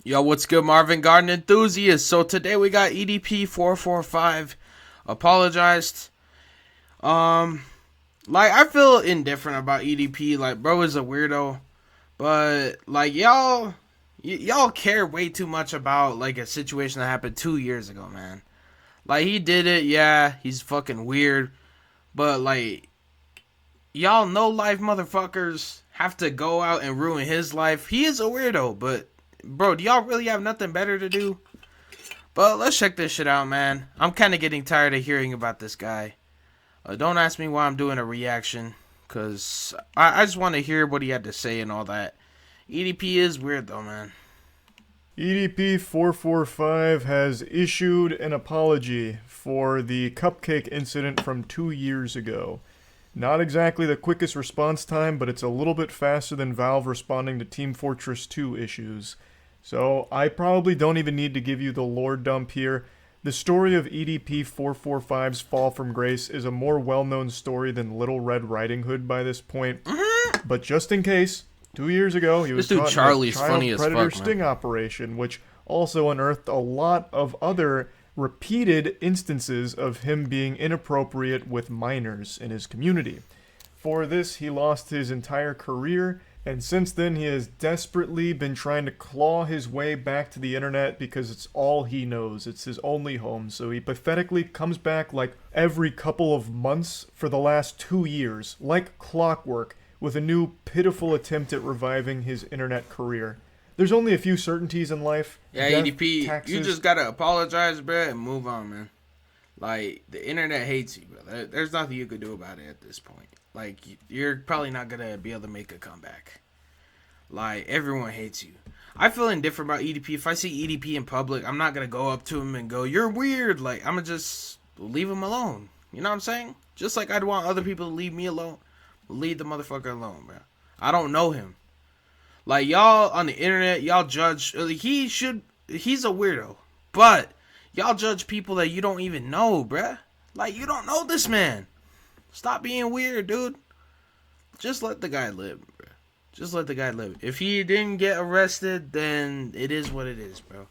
Yo, what's good, Marvin Garden enthusiasts? So today we got EDP445 apologized. Um, I feel indifferent about EDP. Like, bro is a weirdo, but like y'all care way too much about like a situation that happened 2 years ago, man. Like he did it, yeah, he's fucking weird, but like y'all no life motherfuckers have to go out and ruin his life. He is a weirdo, but bro, do y'all really have nothing better to do? But let's check this shit out, man. I'm kind of getting tired of hearing about this guy. Don't ask me why I'm doing a reaction, because I just want to hear what he had to say and all that. EDP is weird, though, man. EDP445 has issued an apology for the cupcake incident from 2 years ago. Not exactly the quickest response time, but it's a little bit faster than Valve responding to Team Fortress 2 issues. So I probably don't even need to give you the lore dump here. The story of EDP445's fall from grace is a more well-known story than Little Red Riding Hood by this point. But just in case, 2 years ago he was caught in a child predator sting operation, which also unearthed a lot of other repeated instances of him being inappropriate with minors in his community. For this, he lost his entire career, and since then he has desperately been trying to claw his way back to the internet because it's all he knows. It's his only home, so he pathetically comes back like every couple of months for the last 2 years, like clockwork, with a new pitiful attempt at reviving his internet career. There's only a few certainties in life. Yeah, Death, EDP, taxes. you just gotta apologize, bro, and move on, man. Like, the internet hates you, bro. There's nothing you could do about it at this point. Like, you're probably not gonna be able to make a comeback. Like, everyone hates you. I feel indifferent about EDP. If I see EDP in public, I'm not gonna go up to him and go, "You're weird." Like, I'm gonna just leave him alone. You know what I'm saying? Just like I'd want other people to leave me alone. Leave the motherfucker alone, bro. I don't know him. Like, y'all on the internet, y'all judge. He's a weirdo. But y'all judge people that you don't even know, bruh. Like, you don't know this man. Stop being weird, dude. Just let the guy live, bruh. Just let the guy live. If he didn't get arrested, then it is what it is, bro.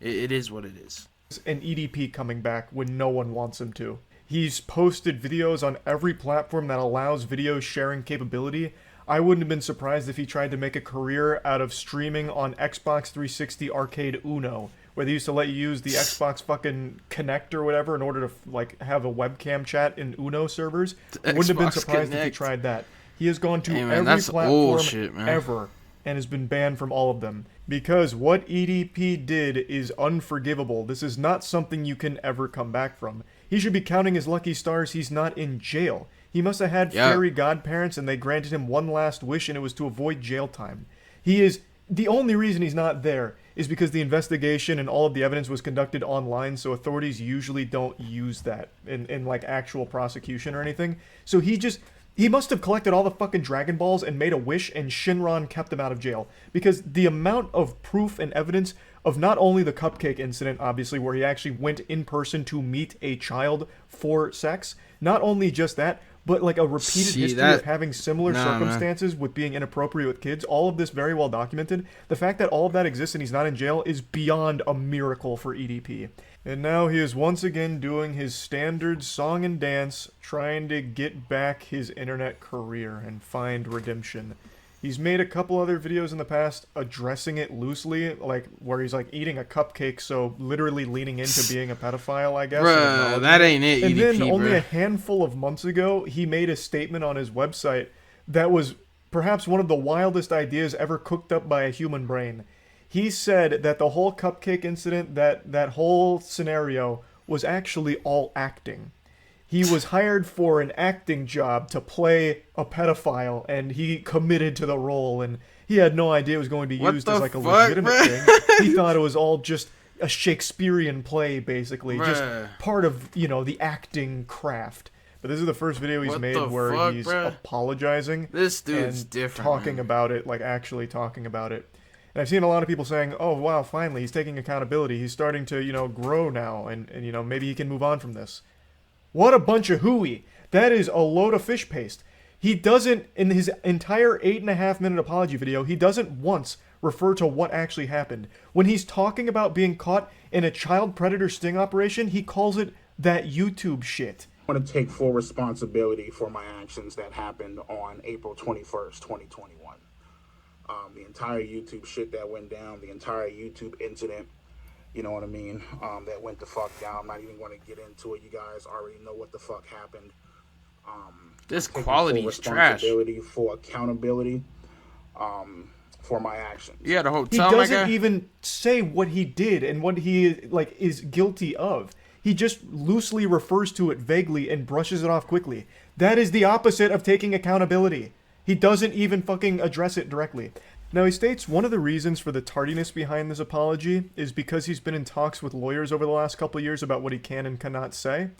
It is what it is. An EDP coming back when no one wants him to. He's posted videos on every platform that allows video sharing capability. I wouldn't have been surprised if he tried to make a career out of streaming on Xbox 360 Arcade Uno, where they used to let you use the Xbox fucking Connect or whatever in order to like have a webcam chat in Uno servers. I wouldn't have been surprised if he tried that. He has gone to every platform ever and has been banned from all of them. Because what EDP did is unforgivable. This is not something you can ever come back from. He should be counting his lucky stars he's not in jail. He must have had fairy godparents and they granted him one last wish, and it was to avoid jail time. The only reason he's not there is because the investigation and all of the evidence was conducted online, so authorities usually don't use that in like actual prosecution or anything. So he must have collected all the fucking Dragon Balls and made a wish, and Shinron kept him out of jail. Because the amount of proof and evidence of not only the cupcake incident, obviously, where he actually went in person to meet a child for sex, not only just that, but like a repeated history of having similar circumstances with being inappropriate with kids, all of this very well documented. The fact that all of that exists and he's not in jail is beyond a miracle for EDP. And now he is once again doing his standard song and dance, trying to get back his internet career and find redemption. He's made a couple other videos in the past addressing it loosely, like where he's like eating a cupcake, so literally leaning into being a pedophile, I guess. Bruh, that ain't it, and EDP, then only a handful of months ago, he made a statement on his website that was perhaps one of the wildest ideas ever cooked up by a human brain. He said that the whole cupcake incident, that whole scenario, was actually all acting. He was hired for an acting job to play a pedophile, and he committed to the role, and he had no idea it was going to be used as like a legitimate thing. He thought it was all just a Shakespearean play, basically, just part of, you know, the acting craft. But this is the first video he's made where he's apologizing. This dude's and different, talking about it, like actually talking about it. And I've seen a lot of people saying, "Oh wow, finally he's taking accountability. He's starting to, you know, grow now, and you know, maybe he can move on from this." What a bunch of hooey. That is a load of fish paste. He doesn't, in his entire 8.5-minute apology video, he doesn't once refer to what actually happened. When he's talking about being caught in a child predator sting operation, he calls it that YouTube shit. I want to take full responsibility for my actions that happened on April 21st, 2021. The entire YouTube shit that went down, the entire YouTube incident, you know what I mean, that went the fuck down. I'm not even going to get into it. You guys already know what the fuck happened. This quality is trash. Responsibility for accountability for my actions. Yeah, the He hotel. doesn't even say what he did and what he like is guilty of. He just loosely refers to it vaguely and brushes it off quickly. That is the opposite of taking accountability. He doesn't even fucking address it directly. Now, he states one of the reasons for the tardiness behind this apology is because he's been in talks with lawyers over the last couple of years about what he can and cannot say.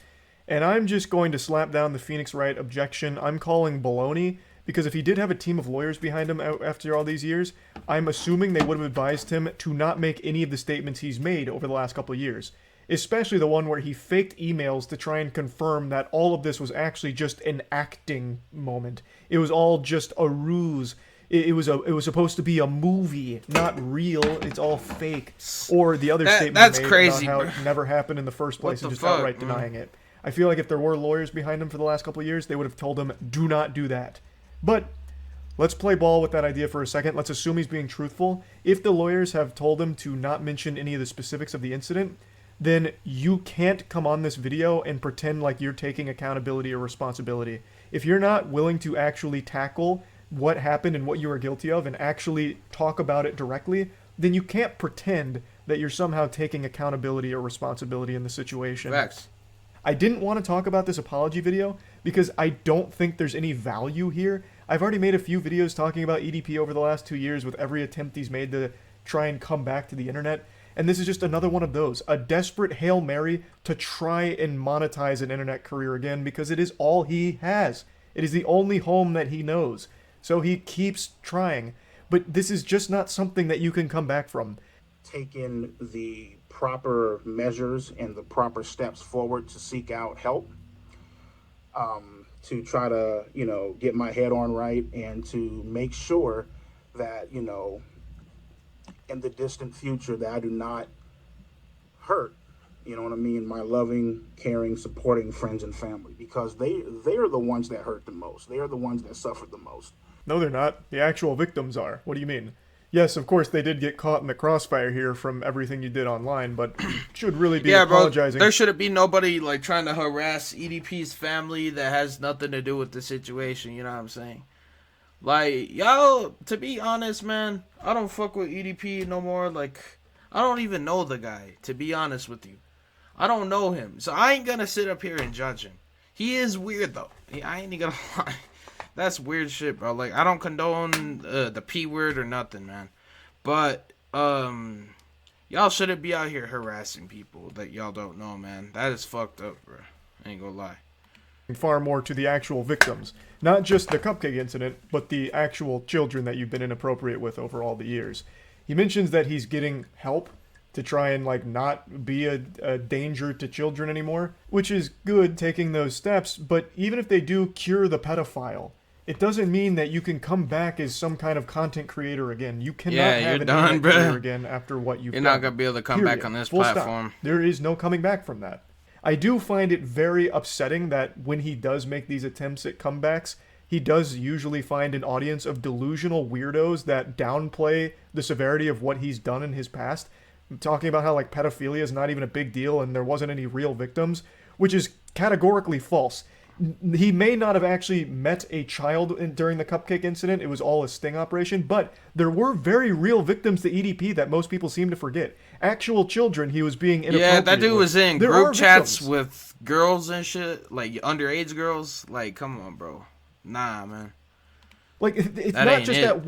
And I'm just going to slap down the Phoenix Wright objection. I'm calling baloney, because if he did have a team of lawyers behind him after all these years, I'm assuming they would have advised him to not make any of the statements he's made over the last couple of years. Especially the one where he faked emails to try and confirm that all of this was actually just an acting moment. It was all just a ruse. It was supposed to be a movie, not real. It's all fake. Or the other statement that's he made crazy, about how bro. it never happened in the first place and just fuck, outright man? denying it. I feel like if there were lawyers behind him for the last couple of years, they would have told him, do not do that. But let's play ball with that idea for a second. Let's assume he's being truthful. If the lawyers have told him to not mention any of the specifics of the incident, then you can't come on this video and pretend like you're taking accountability or responsibility. If you're not willing to actually tackle what happened and what you are guilty of and actually talk about it directly, then you can't pretend that you're somehow taking accountability or responsibility in the situation. Facts. I didn't want to talk about this apology video because I don't think there's any value here. I've already made a few videos talking about EDP over the last 2 years with every attempt he's made to try and come back to the internet. And this is just another one of those. A desperate Hail Mary to try and monetize an internet career again because it is all he has. It is the only home that he knows. So he keeps trying. But this is just not something that you can come back from. Taking the proper measures and the proper steps forward to seek out help, to try to, get my head on right and to make sure that, in the distant future that I do not hurt, my loving, caring, supporting friends and family, because they are the ones that hurt the most. They are the ones that suffered the most. No, they're not. The actual victims are. What do you mean? Yes, of course, they did get caught in the crossfire here from everything you did online, but should really be apologizing. Bro, there shouldn't be nobody like trying to harass EDP's family that has nothing to do with the situation, you know what I'm saying? Like, yo, to be honest, man, I don't fuck with EDP no more. Like, I don't even know the guy, to be honest with you. I don't know him, so I ain't gonna sit up here and judge him. He is weird, though. I ain't gonna lie. That's weird shit, bro. Like, I don't condone the P word or nothing, man. But, y'all shouldn't be out here harassing people that y'all don't know, man. That is fucked up, bro. I ain't gonna lie. Far more to the actual victims. Not just the cupcake incident, but the actual children that you've been inappropriate with over all the years. He mentions that he's getting help to try and, not be a danger to children anymore, which is good, taking those steps, but even if they do cure the pedophile, it doesn't mean that you can come back as some kind of content creator again. You cannot have an internet career again after what you've done. You're not going to be able to come back on this platform. Stop. There is no coming back from that. I do find it very upsetting that when he does make these attempts at comebacks, he does usually find an audience of delusional weirdos that downplay the severity of what he's done in his past, talking about how pedophilia is not even a big deal and there wasn't any real victims, which is categorically false. He may not have actually met a child during the cupcake incident. It was all a sting operation, but there were very real victims to EDP that most people seem to forget. Actual children he was being inappropriate Yeah, that dude with. was in There group are chats victims. with girls and shit, like underage girls. Like, come on, bro. Nah, man. It's That not ain't just it.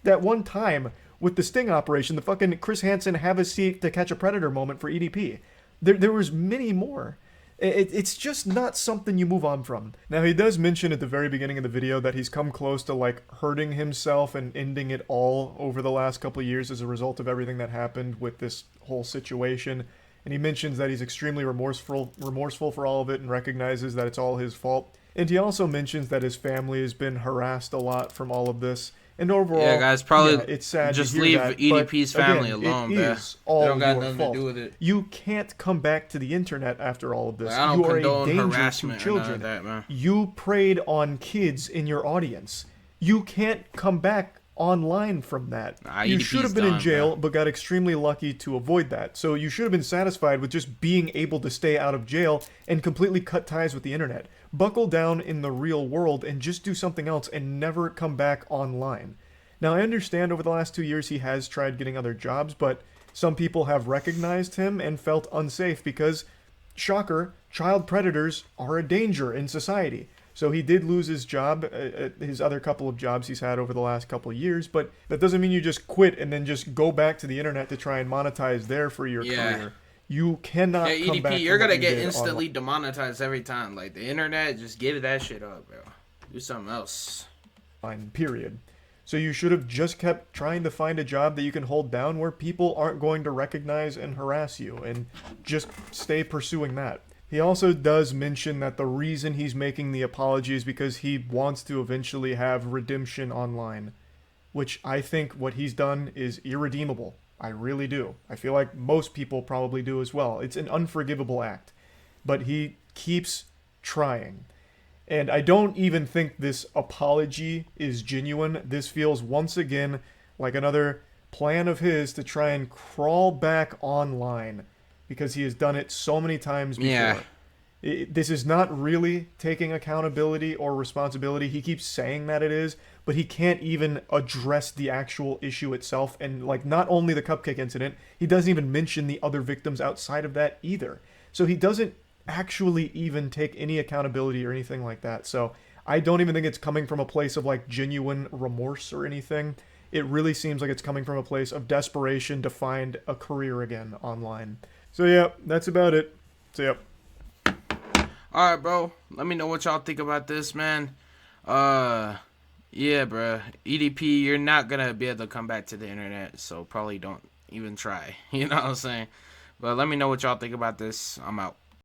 that one time with the sting operation, the fucking Chris Hansen have a seat to catch a predator moment for EDP. There was many more. It's just not something you move on from. Now, he does mention at the very beginning of the video that he's come close to, hurting himself and ending it all over the last couple of years as a result of everything that happened with this whole situation. And he mentions that he's extremely remorseful for all of it and recognizes that it's all his fault. And he also mentions that his family has been harassed a lot from all of this. And overall, Yeah, guys, probably it's sad just to hear leave that, EDP's but family again, alone, it bruh. is They all don't got your nothing fault. to do with it. You can't come back to the internet after all of this. Like, I don't You are a condone danger to harassment or none of children. that, man. You preyed on kids in your audience. You can't come back online from that. Nah, You EDP's should have been in done, jail, bruh. but got extremely lucky to avoid that. So you should have been satisfied with just being able to stay out of jail and completely cut ties with the internet. Buckle down in the real world and just do something else and never come back online. Now, I understand over the last 2 years he has tried getting other jobs, but some people have recognized him and felt unsafe because, shocker, child predators are a danger in society. So he did lose his job, his other couple of jobs he's had over the last couple of years, but that doesn't mean you just quit and then just go back to the internet to try and monetize there for your career. You cannot Yeah, come EDP, back you're from what gonna you get did instantly demonetized every time. Like, the internet, just give that shit up, bro. Do something else. online, period. So you should have just kept trying to find a job that you can hold down where people aren't going to recognize and harass you, and just stay pursuing that. He also does mention that the reason he's making the apology is because he wants to eventually have redemption online, which I think what he's done is irredeemable. I really do. I feel like most people probably do as well. It's an unforgivable act. But he keeps trying. And I don't even think this apology is genuine. This feels once again like another plan of his to try and crawl back online because he has done it so many times before. Yeah. This is not really taking accountability or responsibility. He keeps saying that it is, but he can't even address the actual issue itself. And like, not only the cupcake incident, he doesn't even mention the other victims outside of that either. So he doesn't actually even take any accountability or anything like that. So I don't even think it's coming from a place of like genuine remorse or anything. It really seems like it's coming from a place of desperation to find a career again online. So yeah, that's about it. So yep. Alright, bro. Let me know what y'all think about this, man. Yeah, bro. EDP, you're not gonna be able to come back to the internet, so probably don't even try. You know what I'm saying? But let me know what y'all think about this. I'm out.